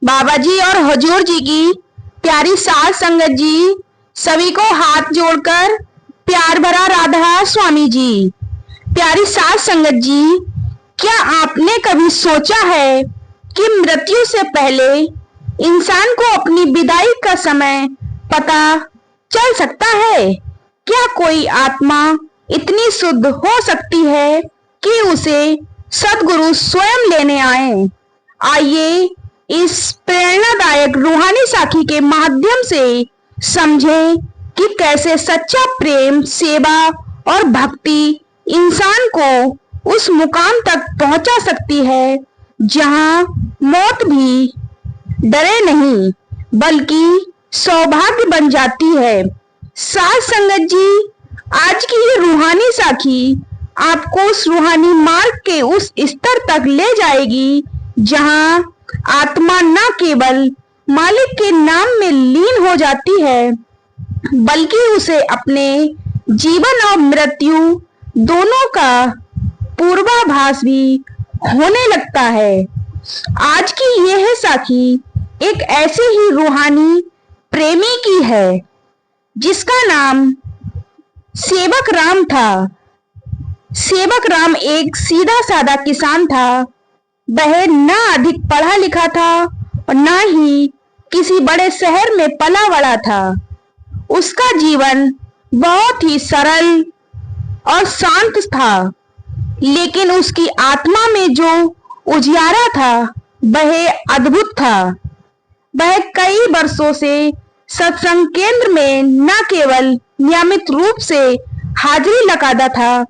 बाबा जी और हुजूर जी की प्यारी साध संगत जी, सभी को हाथ जोड़कर प्यार भरा राधा स्वामी जी। प्यारी साध संगत जी, क्या आपने कभी सोचा है कि मृत्यु से पहले इंसान को अपनी विदाई का समय पता चल सकता है? क्या कोई आत्मा इतनी शुद्ध हो सकती है कि उसे सद्गुरु स्वयं लेने आए? आइए इस प्रेरणादायक रूहानी साखी के माध्यम से समझें कि कैसे सच्चा प्रेम, सेवा और भक्ति इंसान को उस मुकाम तक पहुंचा सकती है जहां मौत भी डरे नहीं बल्कि सौभाग्य बन जाती है। साथ संगत जी, आज की ये रूहानी साखी आपको उस रूहानी मार्ग के उस स्तर तक ले जाएगी जहां आत्मा न केवल मालिक के नाम में लीन हो जाती है बल्कि उसे अपने जीवन और मृत्यु दोनों का पूर्वाभास भी होने लगता है। आज की यह साखी एक ऐसे ही रूहानी प्रेमी की है जिसका नाम सेवक राम था। सेवक राम एक सीधा साधा किसान था। वह न अधिक पढ़ा लिखा था और न ही किसी बड़े शहर में पला बड़ा था। उसका जीवन बहुत ही सरल और शांत था, लेकिन उसकी आत्मा में जो उजियारा था वह अद्भुत था। वह कई वर्षों से सत्संग केंद्र में न केवल नियमित रूप से हाजिरी लगाता था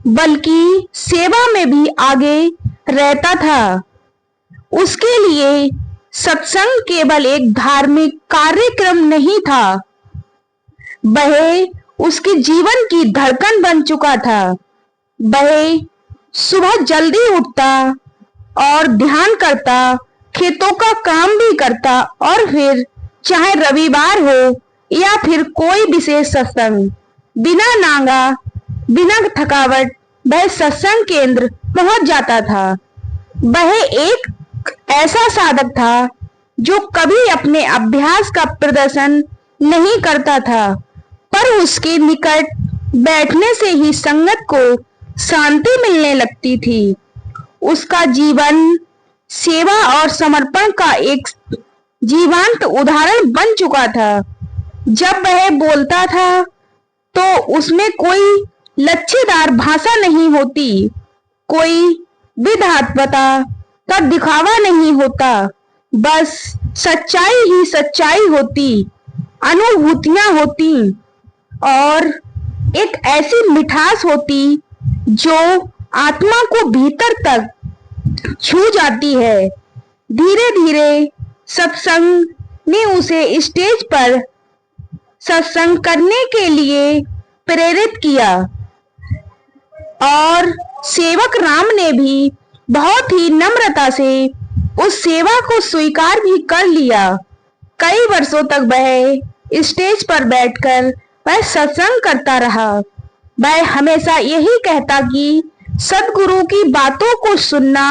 बल्कि सेवा में भी आगे रहता था। उसके लिए सत्संग केवल एक धार्मिक कार्यक्रम नहीं था, वह उसके जीवन की धड़कन बन चुका था। वह सुबह जल्दी उठता और ध्यान करता, खेतों का काम भी करता और फिर चाहे रविवार हो या फिर कोई विशेष सत्संग, बिना नागा बिना थकावट वह सत्संग केंद्र पहुंच जाता था। वह एक ऐसा साधक था जो कभी अपने अभ्यास का प्रदर्शन नहीं करता था, पर उसके निकट बैठने से ही संगत को शांति मिलने लगती थी। उसका जीवन सेवा और समर्पण का एक जीवंत उदाहरण बन चुका था। जब वह बोलता था तो उसमें कोई लच्छेदार भाषा नहीं होती, कोई विधात्मता का दिखावा नहीं होता, बस सच्चाई ही सच्चाई होती, अनुभूतियां होती और एक ऐसी मिठास होती जो आत्मा को भीतर तक छू जाती है। धीरे धीरे सत्संग ने उसे स्टेज पर सत्संग करने के लिए प्रेरित किया और सेवक राम ने भी बहुत ही नम्रता से उस सेवा को स्वीकार भी कर लिया। कई वर्षों तक वह स्टेज पर बैठकर वह सत्संग करता रहा। वह हमेशा यही कहता कि सद्गुरु की बातों को सुनना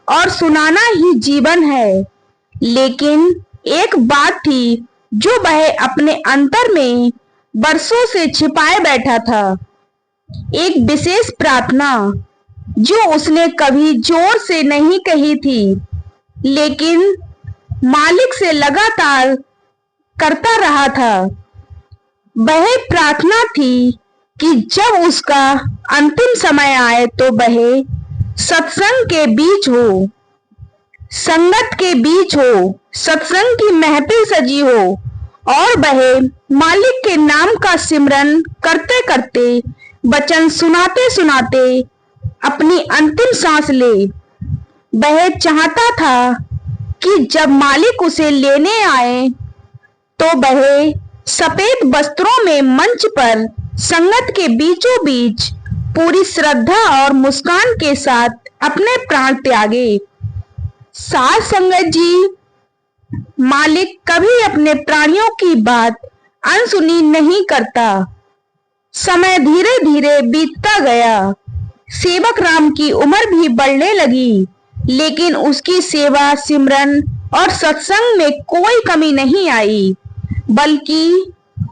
और सुनाना ही जीवन है। लेकिन एक बात थी जो वह अपने अंतर में वर्षों से छिपाए बैठा था, एक विशेष प्रार्थना जो उसने कभी जोर से नहीं कही थी, लेकिन मालिक से लगातार करता रहा था। वह प्रार्थना थी कि जब उसका अंतिम समय आए तो वह सत्संग के बीच हो, संगत के बीच हो, सत्संग की महफिल सजी हो और वह मालिक के नाम का सिमरन करते करते, वचन सुनाते सुनाते अपनी अंतिम सांस ले। वह चाहता था कि जब मालिक उसे लेने आए तो वह सफेद वस्त्रों में मंच पर संगत के बीचों बीच पूरी श्रद्धा और मुस्कान के साथ अपने प्राण त्यागे। साथ संगत जी, मालिक कभी अपने प्राणियों की बात अनसुनी नहीं करता। समय धीरे धीरे बीतता गया। सेवक राम की उम्र भी बढ़ने लगी, लेकिन उसकी सेवा, सिमरन और सत्संग में कोई कमी नहीं आई, बल्कि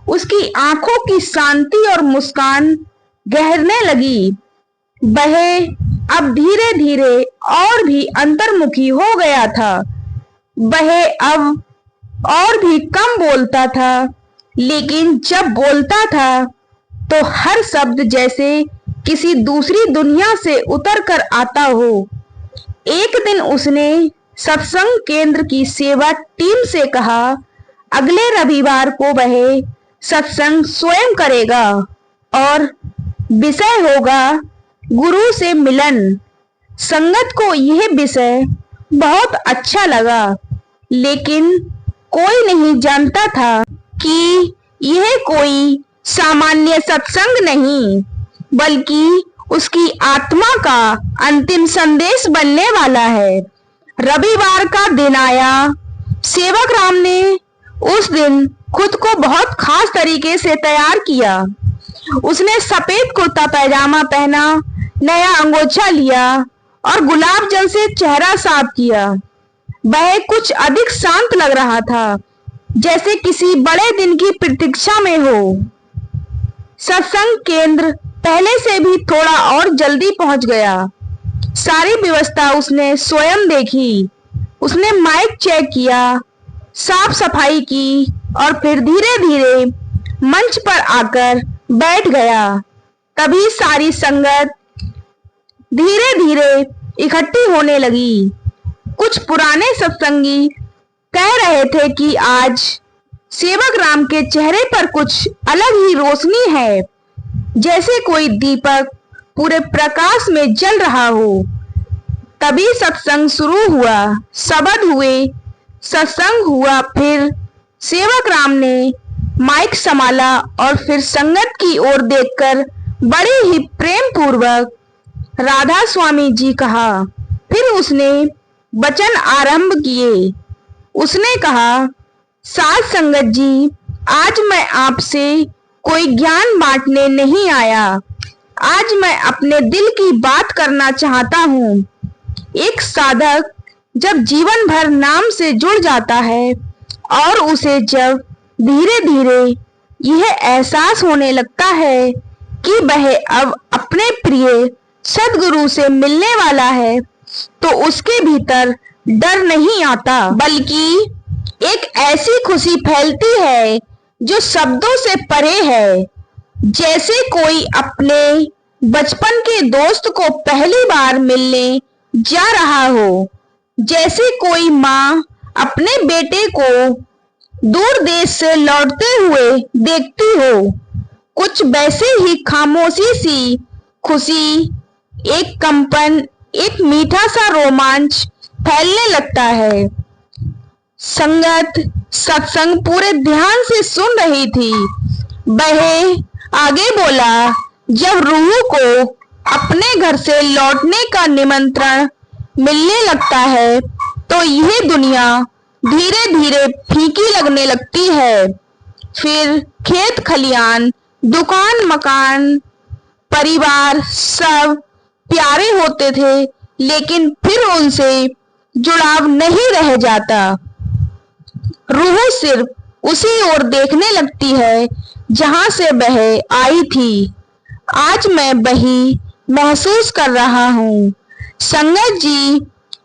उसकी आंखों की शांति और मुस्कान गहरने लगी। वह अब धीरे धीरे और भी अंतर्मुखी हो गया था। वह अब और भी कम बोलता था, लेकिन जब बोलता था तो हर शब्द जैसे किसी दूसरी दुनिया से उतर कर आता हो। एक दिन उसने सत्संग केंद्र की सेवा टीम से कहा, अगले रविवार को वह सत्संग स्वयं करेगा और विषय होगा गुरु से मिलन। संगत को यह विषय बहुत अच्छा लगा, लेकिन कोई नहीं जानता था कि यह कोई सामान्य सत्संग नहीं, बल्कि उसकी आत्मा का अंतिम संदेश बनने वाला है। रविवार का दिन आया। सेवक राम ने उस दिन खुद को बहुत खास तरीके से तैयार किया। उसने सफेद कुर्ता पैजामा पहना, नया अंगोछा लिया और गुलाब जल से चेहरा साफ किया। वह कुछ अधिक शांत लग रहा था, जैसे किसी बड़े दिन की प्रतीक्षा में हो। सत्संग केंद्र पहले से भी थोड़ा और जल्दी पहुंच गया। सारी व्यवस्था उसने स्वयं देखी। उसने माइक चेक किया, साफ सफाई की और फिर धीरे धीरे मंच पर आकर बैठ गया। तभी सारी संगत धीरे धीरे इकट्ठी होने लगी। कुछ पुराने सत्संगी कह रहे थे कि आज सेवक राम के चेहरे पर कुछ अलग ही रोशनी है, जैसे कोई दीपक पूरे प्रकाश में जल रहा हो। तभी सत्संग शुरू हुआ। शब्द हुए, सत्संग हुआ। फिर सेवक राम ने माइक संभाला और फिर संगत की ओर देखकर बड़े ही प्रेम पूर्वक राधा स्वामी जी कहा। फिर उसने वचन आरंभ किए। उसने कहा, साध संगत जी, आज मैं आपसे कोई ज्ञान बांटने नहीं आया। आज मैं अपने दिल की बात करना चाहता हूँ। एक साधक जब जीवन भर नाम से जुड़ जाता है और उसे जब धीरे धीरे यह एहसास होने लगता है कि वह अब अपने प्रिय सद्गुरु से मिलने वाला है, तो उसके भीतर डर नहीं आता, बल्कि एक ऐसी खुशी फैलती है जो शब्दों से परे है। जैसे कोई अपने बचपन के दोस्त को पहली बार मिलने जा रहा हो, जैसे कोई माँ अपने बेटे को दूर देश से लौटते हुए देखती हो। कुछ वैसे ही खामोशी सी खुशी, एक कंपन, एक मीठा सा रोमांच फैलने लगता है। संगत सत्संग पूरे ध्यान से सुन रही थी। वह आगे बोला, जब रूह को अपने घर से लौटने का निमंत्रण मिलने लगता है तो यह दुनिया धीरे धीरे फीकी लगने लगती है। फिर खेत खलियान, दुकान मकान, परिवार सब प्यारे होते थे, लेकिन फिर उनसे जुड़ाव नहीं रह जाता। रूह सिर्फ उसी ओर देखने लगती है जहां से वह आई थी। आज मैं वही महसूस कर रहा हूँ। संगत जी,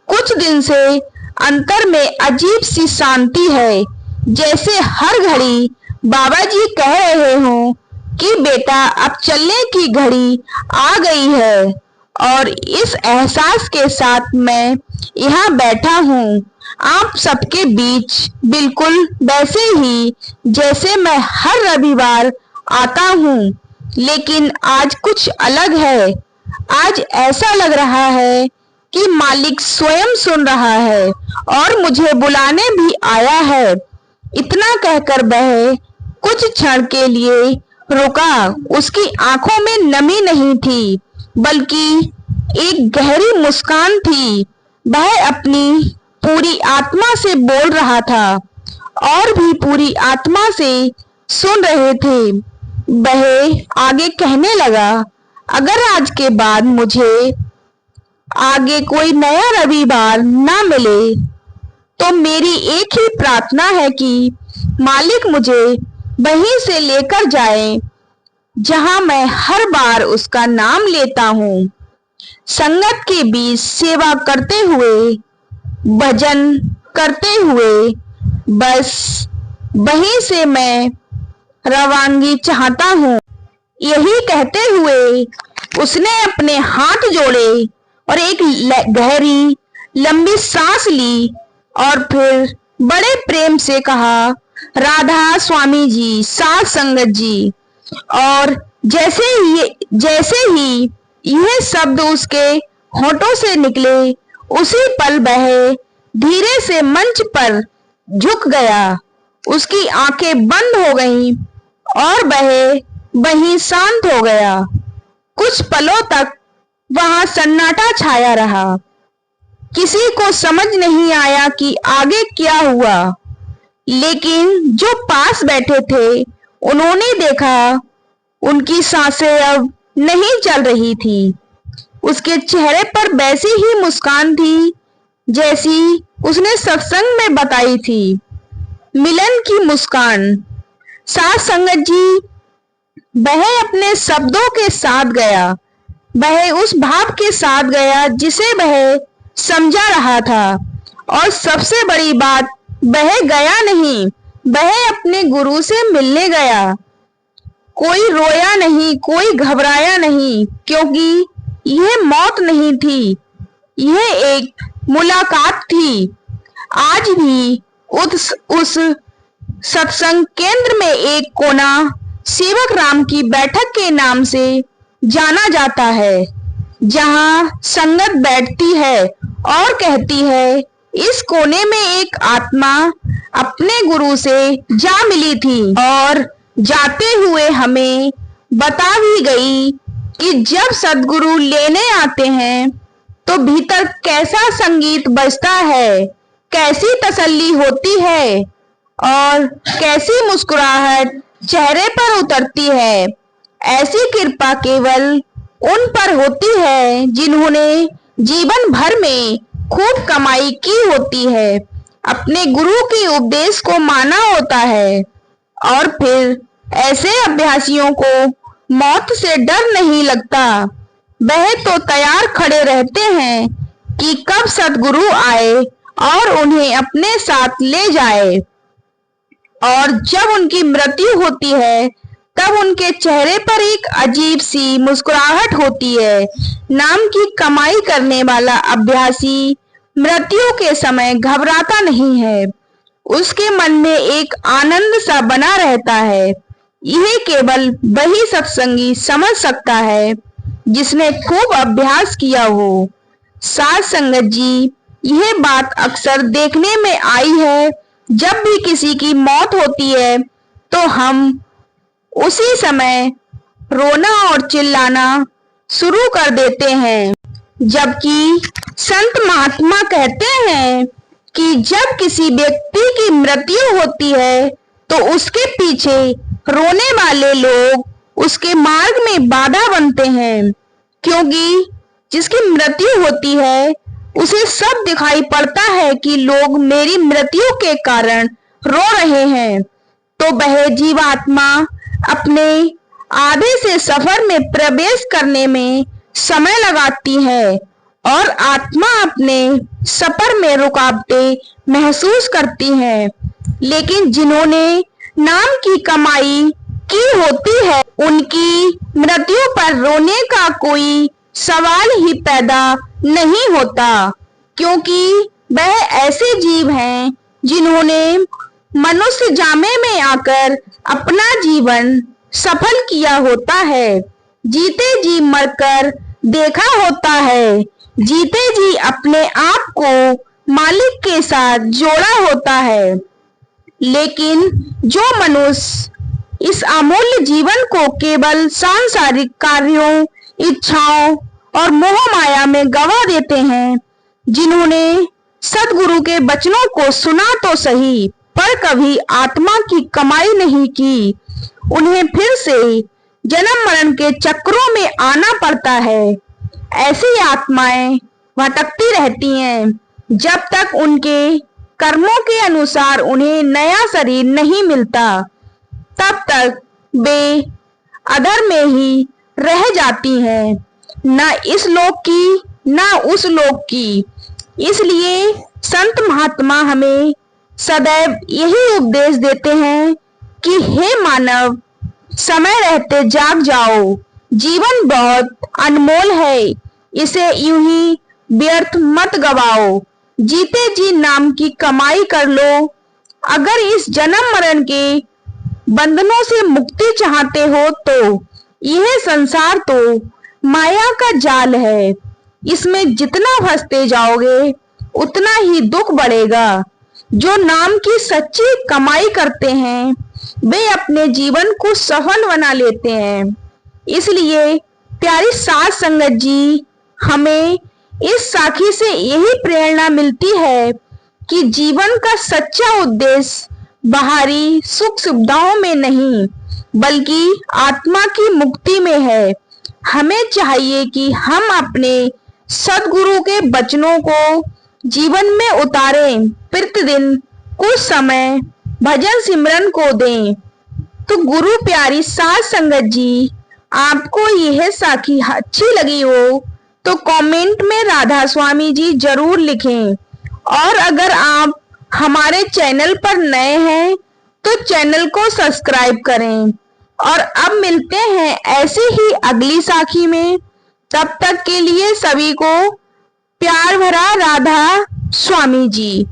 कुछ दिन से अंतर में अजीब सी शांति है, जैसे हर घड़ी बाबा जी कह रहे हो कि बेटा अब चलने की घड़ी आ गई है। और इस एहसास के साथ मैं यहाँ बैठा हूँ, आप सबके बीच, बिल्कुल वैसे ही जैसे मैं हर रविवार आता हूँ। लेकिन आज कुछ अलग है। आज ऐसा लग रहा है कि मालिक स्वयं सुन रहा है और मुझे बुलाने भी आया है। इतना कहकर वह कुछ क्षण के लिए रुका। उसकी आंखों में नमी नहीं थी, बल्कि एक गहरी मुस्कान थी। वह अपनी पूरी आत्मा से बोल रहा था और भी पूरी आत्मा से सुन रहे थे। वह आगे कहने लगा, अगर आज के बाद मुझे आगे कोई नया रविवार ना मिले तो मेरी एक ही प्रार्थना है कि मालिक मुझे वहीं से लेकर जाए जहां मैं हर बार उसका नाम लेता हूँ। संगत के बीच सेवा करते हुए, भजन करते हुए, बस वहीं से मैं रवानगी चाहता हूँ। यही कहते हुए उसने अपने हाथ जोड़े और एक गहरी लंबी सांस ली और फिर बड़े प्रेम से कहा, राधा स्वामी जी, साध संगत जी। और जैसे ही यह शब्द उसके होठों से निकले, उसी पल वह धीरे से मंच पर झुक गया। उसकी आंखें बंद हो गईं और वह वहीं शांत हो गया। कुछ पलों तक वहां सन्नाटा छाया रहा। किसी को समझ नहीं आया कि आगे क्या हुआ, लेकिन जो पास बैठे थे उन्होंने देखा उनकी सांसें अब नहीं चल रही थी। उसके चेहरे पर वैसी ही मुस्कान थी जैसी उसने सत्संग में बताई थी, मिलन की मुस्कान। साथ संगत जी, वह अपने शब्दों के साथ गया, वह उस भाव के साथ गया जिसे वह समझा रहा था। और सबसे बड़ी बात, वह गया नहीं, वह अपने गुरु से मिलने गया। कोई रोया नहीं, कोई घबराया नहीं, क्योंकि यह मौत नहीं थी, यह एक मुलाकात थी। आज भी उस सत्संग केंद्र में एक कोना सेवक राम की बैठक के नाम से जाना जाता है, जहां संगत बैठती है और कहती है, इस कोने में एक आत्मा अपने गुरु से जा मिली थी और जाते हुए हमें बता भी गई कि जब सद्गुरु लेने आते हैं तो भीतर कैसा संगीत बजता है, कैसी तसल्ली होती है और कैसी मुस्कुराहट चेहरे पर उतरती है। ऐसी कृपा केवल उन पर होती है जिन्होंने जीवन भर में खूब कमाई की होती है, अपने गुरु के उपदेश को माना होता है। और फिर ऐसे अभ्यासियों को मौत से डर नहीं लगता। वह तो तैयार खड़े रहते हैं कि कब सद्गुरु आए और उन्हें अपने साथ ले जाए। और जब उनकी मृत्यु होती है तब उनके चेहरे पर एक अजीब सी मुस्कुराहट होती है। नाम की कमाई करने वाला अभ्यासी मृत्यु के समय घबराता नहीं है, उसके मन में एक आनंद सा बना रहता है। यह केवल वही सत्संगी समझ सकता है जिसने खूब अभ्यास किया हो। साध संगत जी, यह बात अक्सर देखने में आई है, जब भी किसी की मौत होती है तो हम उसी समय रोना और चिल्लाना शुरू कर देते हैं, जबकि संत महात्मा कहते हैं कि जब किसी व्यक्ति की मृत्यु होती है तो उसके पीछे रोने वाले लोग उसके मार्ग में बाधा बनते हैं, क्योंकि जिसकी मृत्यु होती है उसे सब दिखाई पड़ता है कि लोग मेरी मृत्यु के कारण रो रहे हैं। तो वह जीवात्मा अपने आधे से सफर में प्रवेश करने में समय लगाती है और आत्मा अपने सफर में रुकावटें महसूस करती है। लेकिन जिन्होंने नाम की कमाई की होती है, उनकी मृत्यु पर रोने का कोई सवाल ही पैदा नहीं होता, क्योंकि वह ऐसे जीव हैं जिन्होंने मनुष्य जामे में आकर अपना जीवन सफल किया होता है, जीते जी मरकर देखा होता है, जीते जी अपने आप को मालिक के साथ जोड़ा होता है। लेकिन जो मनुष्य इस अमूल्य जीवन को केवल सांसारिक कार्यों, इच्छाओं और मोह माया में गवा देते हैं, जिन्होंने सद्गुरु के वचनों को सुना तो सही पर कभी आत्मा की कमाई नहीं की, उन्हें फिर से जन्म मरण के चक्रों में आना पड़ता है। ऐसी आत्माएं भटकती रहती हैं जब तक उनके कर्मों के अनुसार उन्हें नया शरीर नहीं मिलता, तब तक वे अधर में ही रह जाती हैं, न इस लोक की न उस लोक की। इसलिए संत महात्मा हमें सदैव यही उपदेश देते हैं कि हे मानव, समय रहते जाग जाओ। जीवन बहुत अनमोल है, इसे यूं ही व्यर्थ मत गवाओ। जीते जी नाम की कमाई कर लो। अगर इस जन्म मरण के बंधनों से मुक्ति चाहते हो तो यह संसार तो माया का जाल है, इसमें जितना फंसते जाओगे उतना ही दुख बढ़ेगा। जो नाम की सच्ची कमाई करते हैं वे अपने जीवन को सफल बना लेते हैं। इसलिए प्यारी साध संगत जी, हमें इस साखी से यही प्रेरणा मिलती है कि जीवन का सच्चा उद्देश्य बाहरी सुख सुविधाओं में नहीं बल्कि आत्मा की मुक्ति में है। हमें चाहिए कि हम अपने सद्गुरु के वचनों को जीवन में उतारें, प्रतिदिन कुछ समय भजन सिमरन को दें। तो गुरु प्यारी साध संगत जी, आपको यह साखी अच्छी लगी हो तो कमेंट में राधा स्वामी जी जरूर लिखें। और अगर आप हमारे चैनल पर नए हैं तो चैनल को सब्सक्राइब करें। और अब मिलते हैं ऐसे ही अगली साखी में। तब तक के लिए सभी को प्यार भरा राधा स्वामी जी।